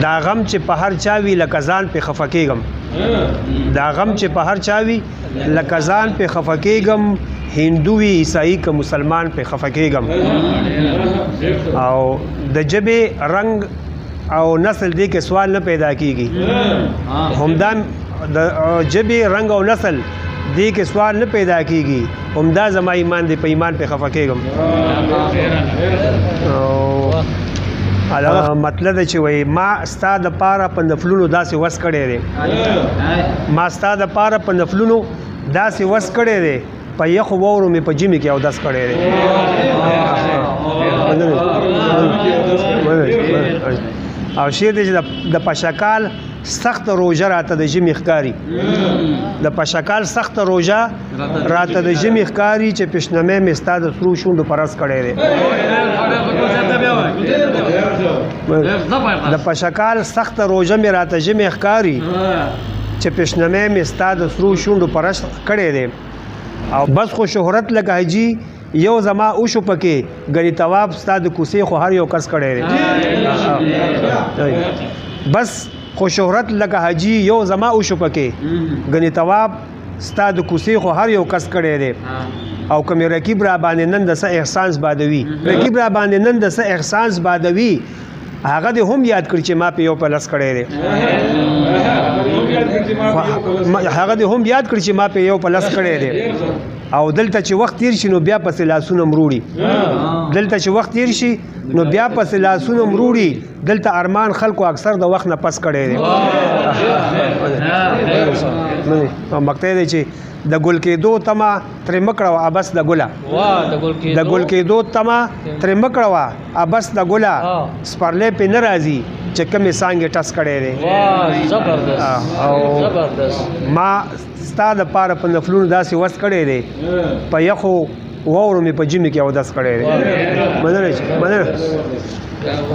دا غم چې په هر چا وي لکه ځان پې خفه کېږم دا غم چې په هر چا وي لکه ځان پې خفه کېږم هندو وي عیسائی که مسلمان پې خفه کېږم او د ژبې رنګ او نسل دې کې سوال نه پیدا کېږي همدا د ژبې رنګ او نسل دې کې سوال نه پیدا کېږي همدا زما ایمان دی په ایمان پې خفه کېږم مطلب دی چې وایي ما ستا دپاره په نفلونو داسې وس کړی دی ما ستا دپاره په نفلونو داسې وس کړی دی په یخو واورو مې په ژمي کې اودس کړی دی او شعر دی چې د پشکال سخت روژه راته د ژمي ښکاري د پشکال سخت روژه راته د ژمي ښکاري چې پیشنمی مې ستا د سرو شونډو په رس کړی دی د پشکال سخت روژه مې راته ژمي ښکاري چې پیشنمی مې ستا د سرو شونډو په رس کړی دی او بس خو شهرت لکه حاجي یو زما اوشو پکې ګنې تواب ستا د کوڅې خو هر یو کس کړی دی بس خو شهرت لکه حاجي یو زما اوشو پکې ګنې تواب ستا د کوڅې خو هر یو کس کړی دی او که مې رقیب را باندې نن د څه احسانس بادوي رقیب را باندې نن د څه احسانس بادوي هغه دې هم یاد کړي چې ما په یو پلس کړی دی هغه دې هم یاد کړي چې ما په یو پلس کړی دی او دلته چې وخت تیر شي نو بیا پسې لاسونه مروړي دلته چې وخت تیر شي نو بیا پسې لاسونه مروړي دلته ارمان خلکو اکثر د وخت نه پس کړی دی مقطع دی چې د ګل کېدو تمه ترې مه کړه وه بس د ګله د ګل کېدو تمه ترې مه کړه وه بس د ګله سپرلی پې نه راځي چې کومې څانګې ټس کړی دی او ما ستا دپاره په نفلونو داسې وس کړی دی په یخو واورو مې په ژمي کې اودس کړی دی مننه